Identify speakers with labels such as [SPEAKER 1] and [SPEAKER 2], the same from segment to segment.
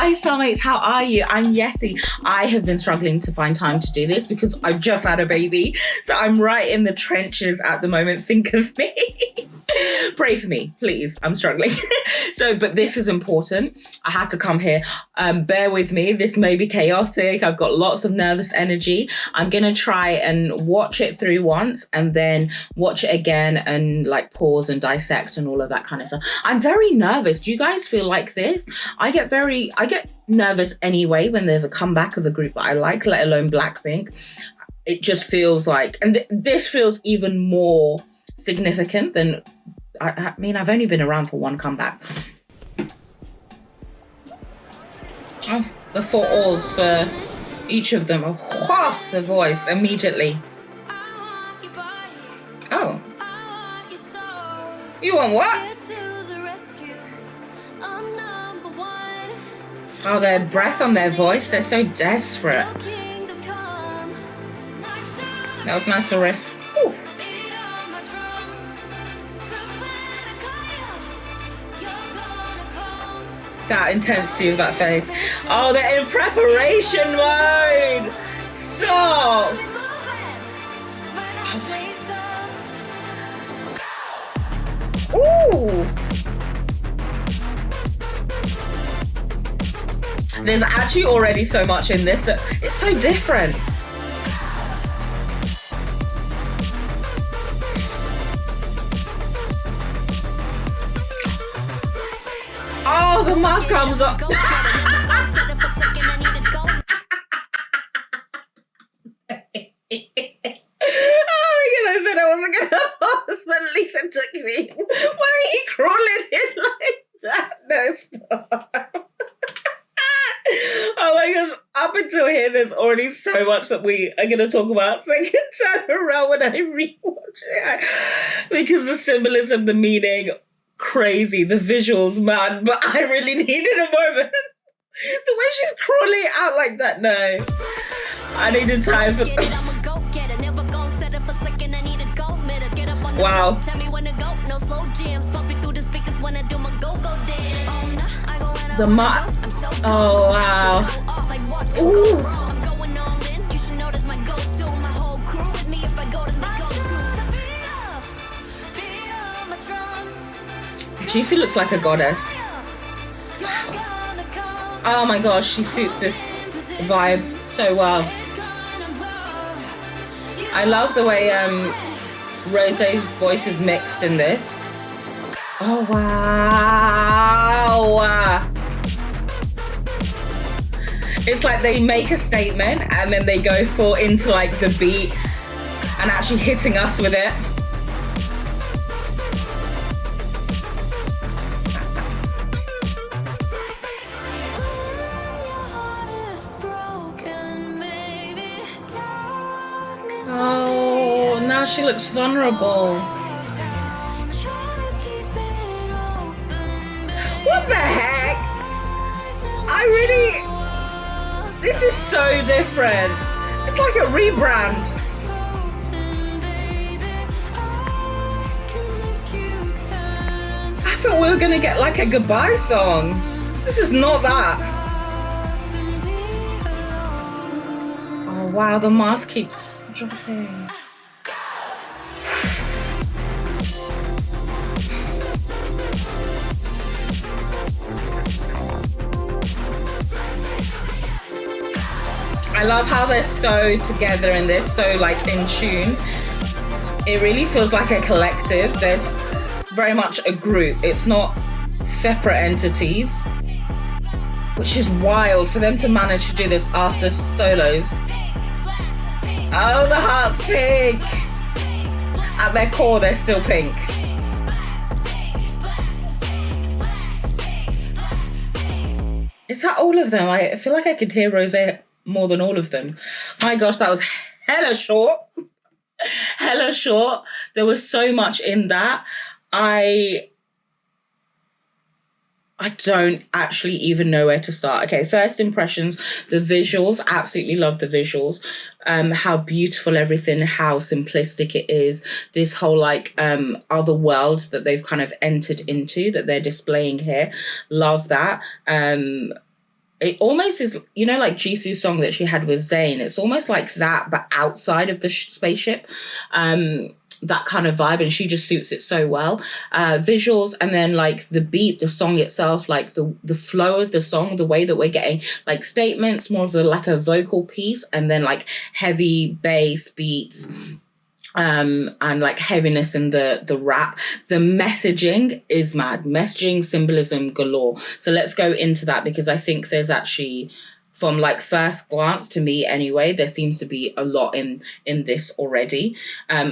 [SPEAKER 1] Hi soulmates, how are you? I'm Yeti. I have been struggling to find time to do this because I've just had a baby. So I'm right in the trenches at the moment. Think of me. Pray for me, please. I'm struggling. But this is important. I had to come here. Bear with me. This may be chaotic. I've got lots of nervous energy. I'm going to try and watch it through once and then watch it again and like pause and dissect and all of that kind of stuff. I'm very nervous. Do you guys feel like this? I get nervous anyway when there's a comeback of a group that I like, let alone Blackpink. It just feels like, and this feels even more significant than, I mean, I've only been around for one comeback. Oh, the 4 alls for each of them. Oh, the voice immediately. Oh. You want what? Oh, their breath on their voice. They're so desperate. That was nice, a riff. Ooh. That intensity of that face. Oh, they're in preparation mode. Stop. Ooh. There's actually already so much in this that it's so different. Oh, the mask comes up. Oh, I said I wasn't going to pause, but Lisa took me. Why are you crawling in like that? No, stop. Oh my gosh, up until here, there's already so much that we are going to talk about. So I can turn around when I rewatch it. Because the symbolism, the meaning, crazy, the visuals, man. But I really needed a moment. The way she's crawling out like that, no. I needed time for... Wow. Oh, wow. Ooh. Jisoo looks like a goddess. Oh my gosh, she suits this vibe so well. I love the way Rosé's voice is mixed in this. Oh, wow. It's like they make a statement and then they go full into like the beat and actually hitting us with it. Oh, now she looks vulnerable. What the heck? This is so different. It's like a rebrand. I thought we were gonna get like a goodbye song. This is not that. Oh wow, the mask keeps dropping. I love how they're so together in this, so like in tune. It really feels like a collective. There's very much a group. It's not separate entities, which is wild for them to manage to do this after solos. Oh, the heart's pink. At their core, they're still pink. Is that all of them? I feel like I could hear Rosé more than all of them. My gosh, that was hella short. Hella short. There was so much in that. I don't actually even know where to start. Okay, first impressions, the visuals. Absolutely love the visuals. How beautiful everything, how simplistic it is. This whole like other world that they've kind of entered into that they're displaying here. Love that. it almost is, you know, like Jisoo's song that she had with Zayn. It's almost like that, but outside of the spaceship. That kind of vibe, and she just suits it so well. Visuals, and then like the beat, the song itself, like the flow of the song, the way that we're getting like statements, more of the like a vocal piece, and then like heavy bass beats. And like heaviness in the rap. The messaging is mad. Messaging, symbolism galore. So let's go into that, because I think there's actually, from like first glance to me anyway, there seems to be a lot in this already.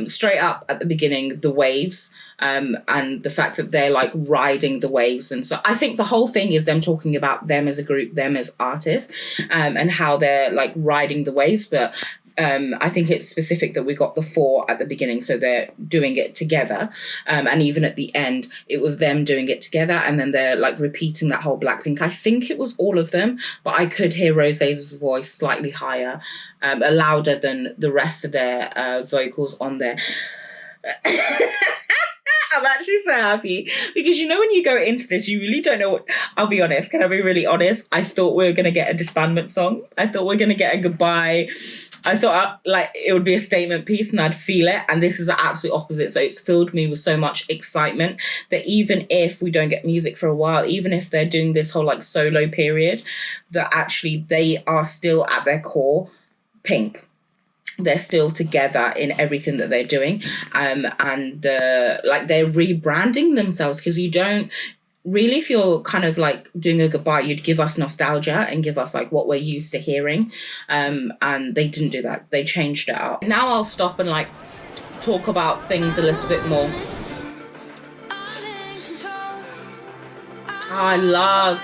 [SPEAKER 1] Straight up at the beginning, the waves, and the fact that they're like riding the waves. And so I think the whole thing is them talking about them as a group, them as artists, and how they're like riding the waves. But I think it's specific that we got the four at the beginning, so they're doing it together, and even at the end it was them doing it together, and then they're like repeating that whole Blackpink. I think it was all of them, but I could hear Rosé's voice slightly higher, louder than the rest of their vocals on there. I'm actually so happy, because you know when you go into this, you really don't know what. I'll be honest. Can I be really honest? I thought we were going to get a disbandment song. I thought we were going to get a goodbye. I thought like it would be a statement piece and I'd feel it. And this is the absolute opposite. So it's filled me with so much excitement that even if we don't get music for a while, even if they're doing this whole like solo period, that actually they are still at their core Pink. They're still together in everything that they're doing, and like they're rebranding themselves, because you don't really, if you're kind of like doing a goodbye, you'd give us nostalgia and give us like what we're used to hearing, and they didn't do that. They changed it up. Now I'll stop and like talk about things a little bit more. I love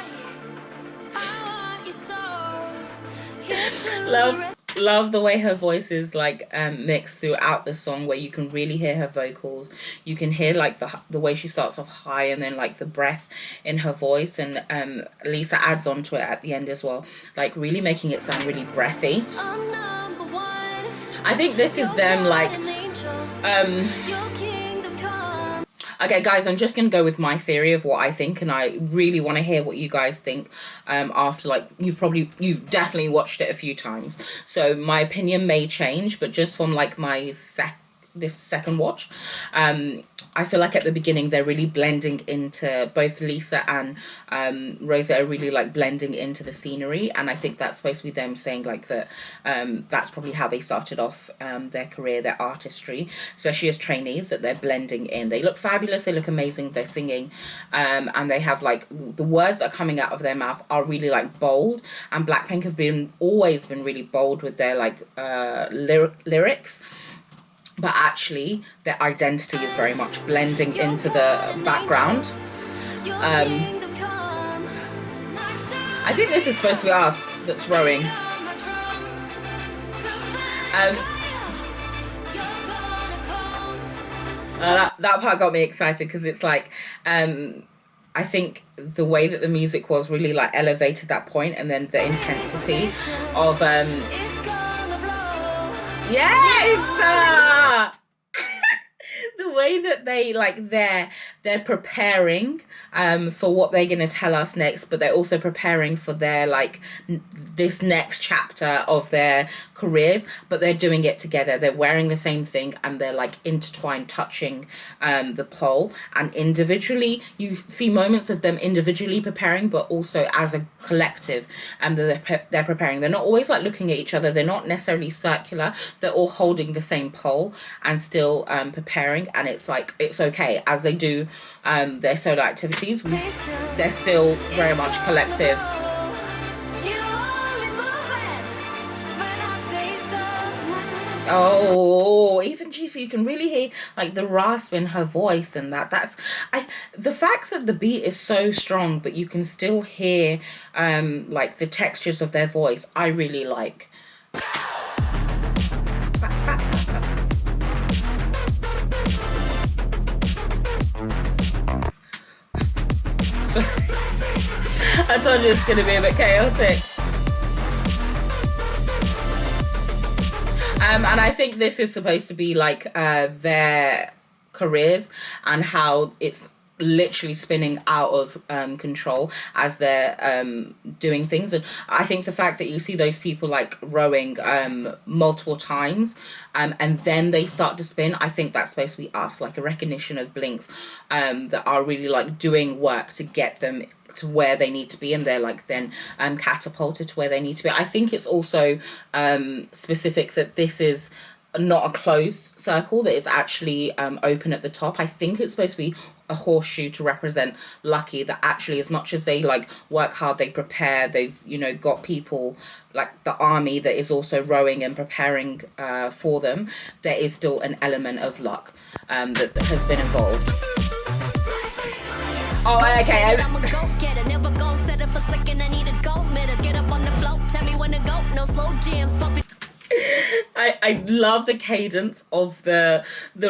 [SPEAKER 1] the way her voice is like mixed throughout the song, where you can really hear her vocals. You can hear like the way she starts off high, and then like the breath in her voice, and Lisa adds on to it at the end as well, like really making it sound really breathy. I think this is them like okay, guys, I'm just going to go with my theory of what I think, and I really want to hear what you guys think after, like, you've definitely watched it a few times. So my opinion may change, but just from, like, my this second watch, I feel like at the beginning they're really blending into, both Lisa and Rosé are really like blending into the scenery, and I think that's supposed to be them saying like that that's probably how they started off their career, their artistry, especially as trainees, that they're blending in. They look fabulous, they look amazing, they're singing, and they have like the words that are coming out of their mouth are really like bold, and Blackpink have always been really bold with their like lyrics. But actually, their identity is very much blending into the background. I think this is supposed to be us that's rowing. That part got me excited, because it's like, I think the way that the music was really like elevated that point, and then the intensity of yes. The way that they like they're preparing for what they're going to tell us next, but they're also preparing for their like this next chapter of their careers, but they're doing it together. They're wearing the same thing, and they're like intertwined, touching the pole, and individually you see moments of them individually preparing, but also as a collective, and they're preparing. They're not always like looking at each other, they're not necessarily circular, they're all holding the same pole and still preparing. And it's like, it's okay as they do their solo activities, they're still very much collective. Oh, even Jisoo, you can really hear like the rasp in her voice, and that's the fact that the beat is so strong, but you can still hear like the textures of their voice. I really like. Sorry, I told you it's gonna be a bit chaotic. And I think this is supposed to be like their careers, and how it's literally spinning out of control as they're doing things. And I think the fact that you see those people like rowing multiple times and then they start to spin, I think that's supposed to be us, like a recognition of blinks that are really like doing work to get them to where they need to be, and they're like then catapulted to where they need to be. I think it's also specific that this is not a closed circle, that is actually open at the top. I think it's supposed to be a horseshoe to represent lucky, that actually as much as they like work hard, they prepare, they've, you know, got people like the army that is also rowing and preparing for them, there is still an element of luck that has been involved. Oh, okay.
[SPEAKER 2] I'm a go-getter, never gon' set it for second. I need a gold medal. Get up on the float, tell me when to go. No slow jams, pump it.
[SPEAKER 1] I love the cadence of the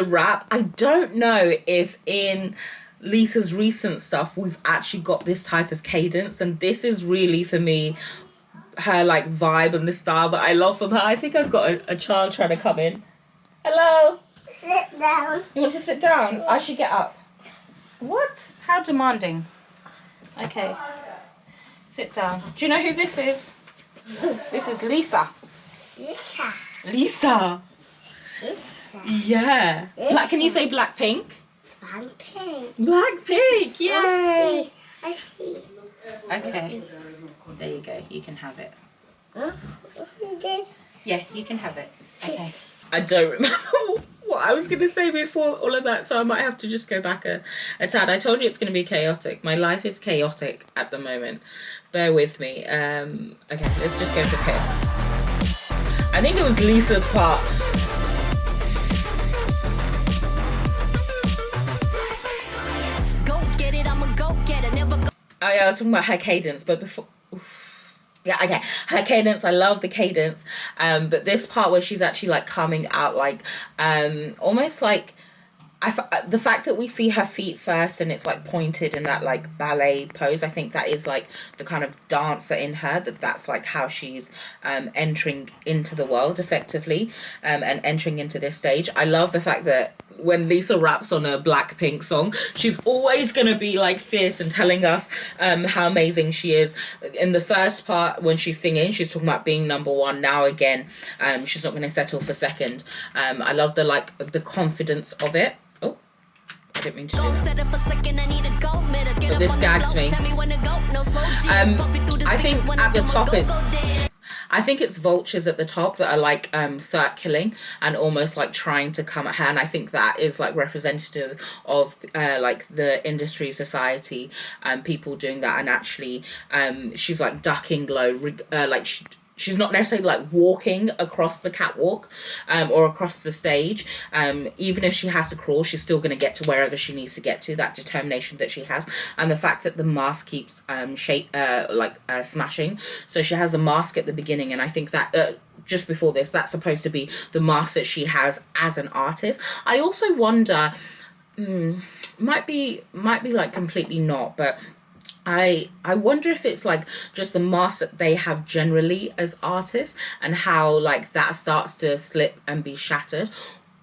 [SPEAKER 1] rap. I don't know if in Lisa's recent stuff we've actually got this type of cadence, and this is really for me her like vibe and the style that I love from her. I think I've got a child trying to come in. Hello.
[SPEAKER 3] Sit down.
[SPEAKER 1] You want to sit down? I should get up. What? How demanding. Okay. Sit down. Do you know who this is? This is Lisa.
[SPEAKER 3] Lisa.
[SPEAKER 1] Lisa.
[SPEAKER 3] Lisa.
[SPEAKER 1] Yeah. Can you say Blackpink?
[SPEAKER 3] Blackpink.
[SPEAKER 1] Blackpink. Yay.
[SPEAKER 3] I see.
[SPEAKER 1] Okay. There you go. You can have it.
[SPEAKER 3] Huh? This.
[SPEAKER 1] Yeah, you can have it. Okay. I don't remember what I was going to say before all of that, so I might have to just go back a tad. I told you it's going to be chaotic. My life is chaotic at the moment. Bear with me. Okay, let's just go to Pip. I think it was Lisa's part.
[SPEAKER 2] Go get it, I'm a go-getter, never go.
[SPEAKER 1] Oh yeah, I was talking about her cadence, but before... Yeah, okay. Her cadence, I love the cadence. But this part where she's actually like coming out like almost like the fact that we see her feet first and it's like pointed in that like ballet pose, I think that is like the kind of dancer in her, that's like how she's entering into the world effectively and entering into this stage. I love the fact that when Lisa raps on a Blackpink song, she's always going to be like fierce and telling us how amazing she is. In the first part when she's singing, she's talking about being number one. Now again, she's not going to settle for second. I love the confidence of it. Oh, I didn't mean to do that. But this gagged me. I think at the top I think it's vultures at the top that are like circling and almost like trying to come at her, and I think that is like representative of like the industry, society, people doing that. And actually she's like ducking low, like she's not necessarily like walking across the catwalk or across the stage. Even if she has to crawl, she's still going to get to wherever she needs to get to, that determination that she has. And the fact that the mask keeps smashing. So she has a mask at the beginning, and I think that just before this, that's supposed to be the mask that she has as an artist. I also wonder, might be like completely not, but I wonder if it's like just the mask that they have generally as artists and how like that starts to slip and be shattered,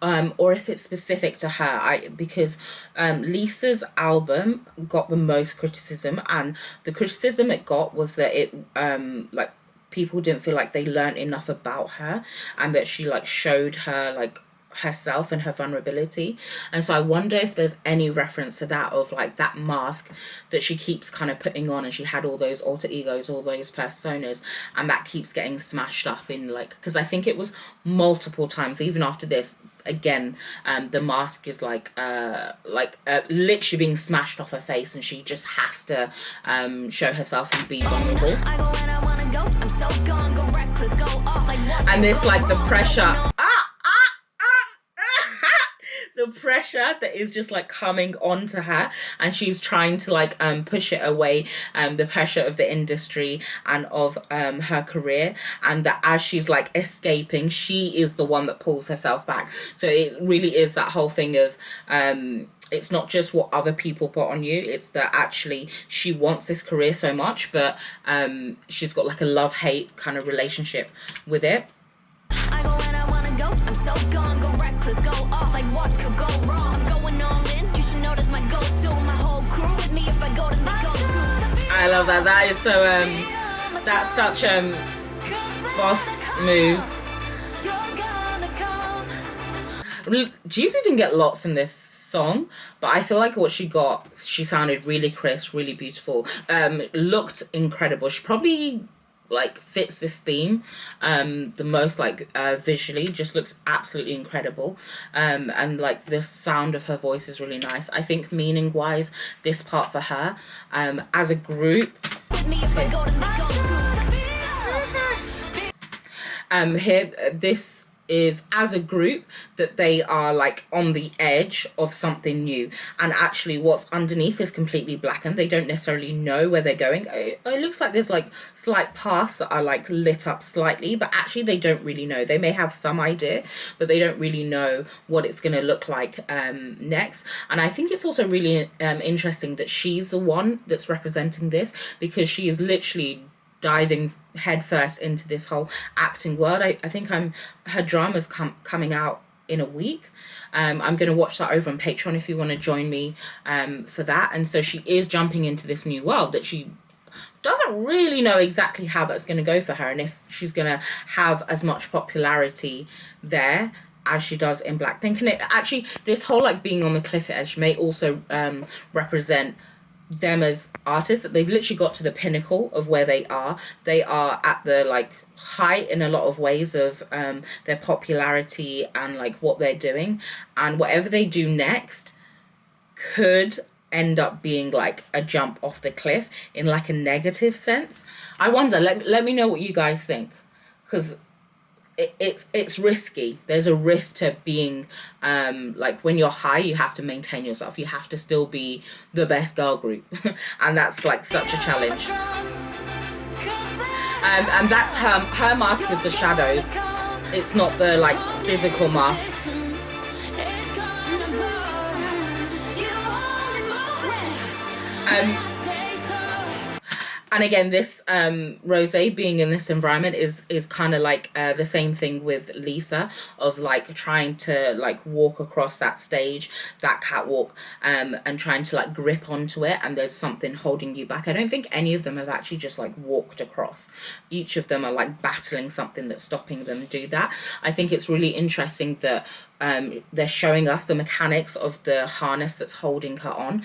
[SPEAKER 1] or if it's specific to her. Because Lisa's album got the most criticism, and the criticism it got was that it like people didn't feel like they learned enough about her, and that she like showed her like herself and her vulnerability. And so I wonder if there's any reference to that, of like that mask that she keeps kind of putting on, and she had all those alter egos, all those personas, and that keeps getting smashed up in like, because I think it was multiple times even after this again, the mask is like literally being smashed off her face, and she just has to show herself and be vulnerable. And this like the pressure, the pressure that is just like coming onto her, and she's trying to like push it away, the pressure of the industry and of her career, and that as she's like escaping, she is the one that pulls herself back. So it really is that whole thing of it's not just what other people put on you, it's that actually she wants this career so much, but she's got like a love-hate kind of relationship with it.
[SPEAKER 2] I go when I wanna go, I'm so gone, go reckless, go off, like what could go wrong? I'm going all in, you should know that's my go-to, my whole
[SPEAKER 1] I love that. That is so that's such boss moves. Jisoo didn't get lots in this song, but I feel like what she got, she sounded really crisp, really beautiful, looked incredible. She probably like fits this theme the most, like visually, just looks absolutely incredible, and like the sound of her voice is really nice. I think meaning wise, this part for her as a group, here this is as a group that they are like on the edge of something new, and actually what's underneath is completely blackened. They don't necessarily know where they're going. It looks like there's like slight paths that are like lit up slightly, but actually they don't really know. They may have some idea, but they don't really know what it's going to look like next. And I think it's also really interesting that she's the one that's representing this, because she is literally diving headfirst into this whole acting world. I think her drama's coming out in a week. I'm going to watch that over on Patreon if you want to join me for that. And so she is jumping into this new world that she doesn't really know exactly how that's going to go for her, and if she's going to have as much popularity there as she does in Blackpink. And it actually, this whole like being on the cliff edge may also represent them as artists, that they've literally got to the pinnacle of where they are. They are at the like height in a lot of ways of their popularity and like what they're doing, and whatever they do next could end up being like a jump off the cliff in like a negative sense. I wonder, let me know what you guys think, because it's risky. There's a risk to being like, when you're high, you have to maintain yourself. You have to still be the best girl group and that's like such a challenge. And that's her mask is the shadows. It's not the like physical mask. And again, this Rosé being in this environment is kind of like the same thing with Lisa, of like trying to like walk across that stage, that catwalk, and trying to like grip onto it, and there's something holding you back. I don't think any of them have actually just like walked across. Each of them are like battling something that's stopping them do that. I think it's really interesting that they're showing us the mechanics of the harness that's holding her on,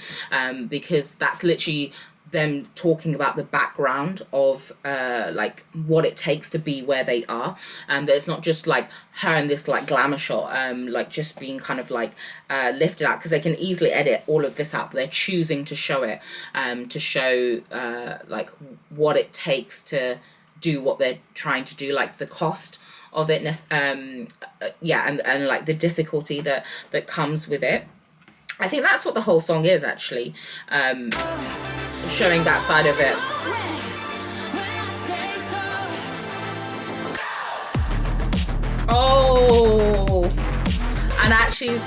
[SPEAKER 1] because that's literally them talking about the background of like what it takes to be where they are, and it's not just like her in this like glamour shot, like just being kind of like lifted out, because they can easily edit all of this out, but they're choosing to show it, to show like what it takes to do what they're trying to do, like the cost of it, yeah, and like the difficulty that comes with it. I think that's what the whole song is actually, showing that side of it. Oh, and actually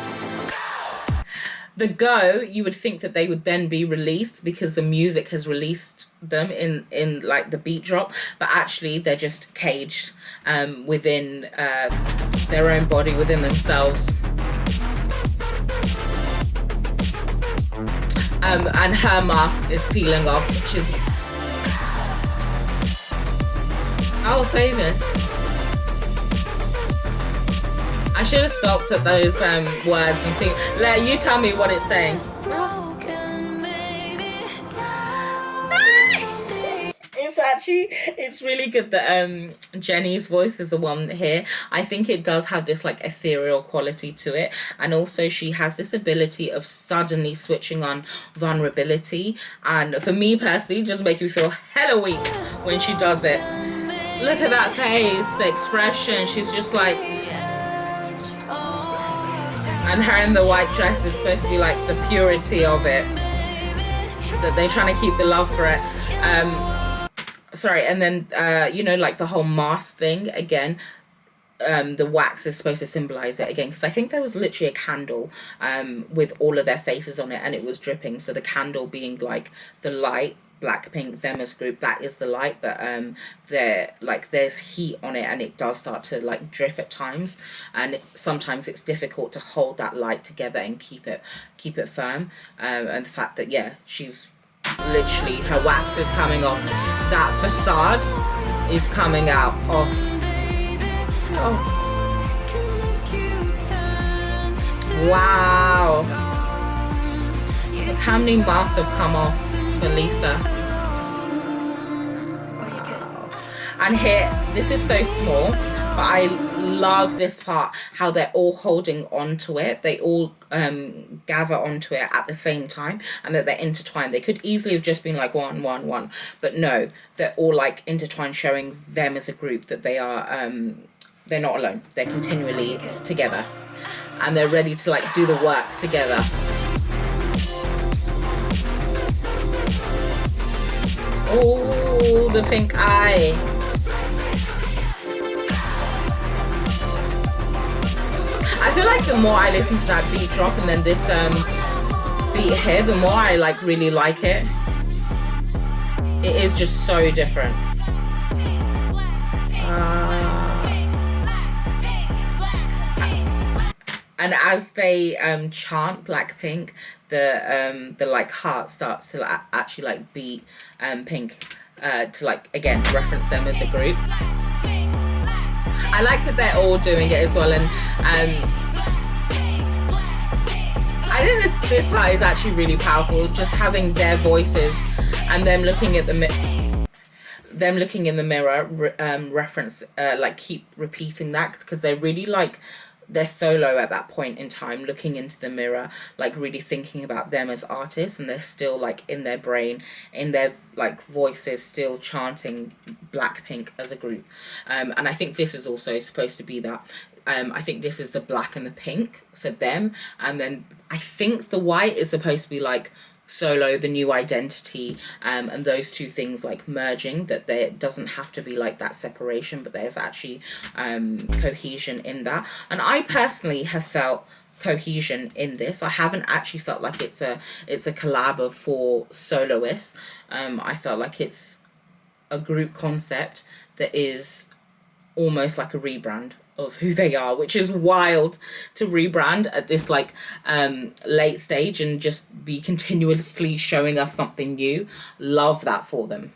[SPEAKER 1] the Go, you would think that they would then be released because the music has released them in like the beat drop, but actually they're just caged within their own body, within themselves. And her mask is peeling off. She's famous. I should have stopped at those words and seen. You tell me what it's saying. It's really good that Jennie's voice is the one here. I think it does have this like ethereal quality to it, and also she has this ability of suddenly switching on vulnerability, and for me personally just make me feel hella weak when she does it. Look at that face, the expression, she's just like, and her in the white dress is supposed to be like the purity of it, that they're trying to keep the love for it. Sorry, and then you know, like the whole mask thing again, the wax is supposed to symbolize it again, because I think there was literally a candle with all of their faces on it, and it was dripping, so the candle being like the light. Blackpink, them as group, that is the light, but there's heat on it, and it does start to like drip at times, and sometimes it's difficult to hold that light together and keep it firm, and the fact that she's literally her wax is coming off. That facade is coming out of. Oh. Wow. Look how many masks have come off for Lisa. And here, this is so small, but I love this part, how they're all holding onto it. They all gather onto it at the same time, and that they're intertwined. They could easily have just been like one, but no, they're all like intertwined, showing them as a group that they are, they're not alone. They're continually together, and they're ready to like do the work together. Oh, the pink eye. I feel like the more I listen to that beat drop and then this beat here, the more I like really like it. It is just so different. And as they chant Blackpink, the like heart starts to like, actually like beat pink to like again reference them as a group. I like that they're all doing it as well, and I think this part is actually really powerful. Just having their voices and them looking at them looking in the mirror, reference like keep repeating that, because they're really like they're solo at that point in time, looking into the mirror, like really thinking about them as artists, and they're still like in their brain, in their like voices, still chanting Blackpink as a group. And I think this is also supposed to be that. I think this is the black and the pink, so them, and then I think the white is supposed to be like solo, the new identity, and those two things like merging, that there doesn't have to be like that separation, but there's actually cohesion in that. And I personally have felt cohesion in this. I haven't actually felt like it's a collab of 4 soloists. I felt like it's a group concept that is almost like a rebrand of who they are, which is wild to rebrand at this like late stage and just be continuously showing us something new. Love that for them.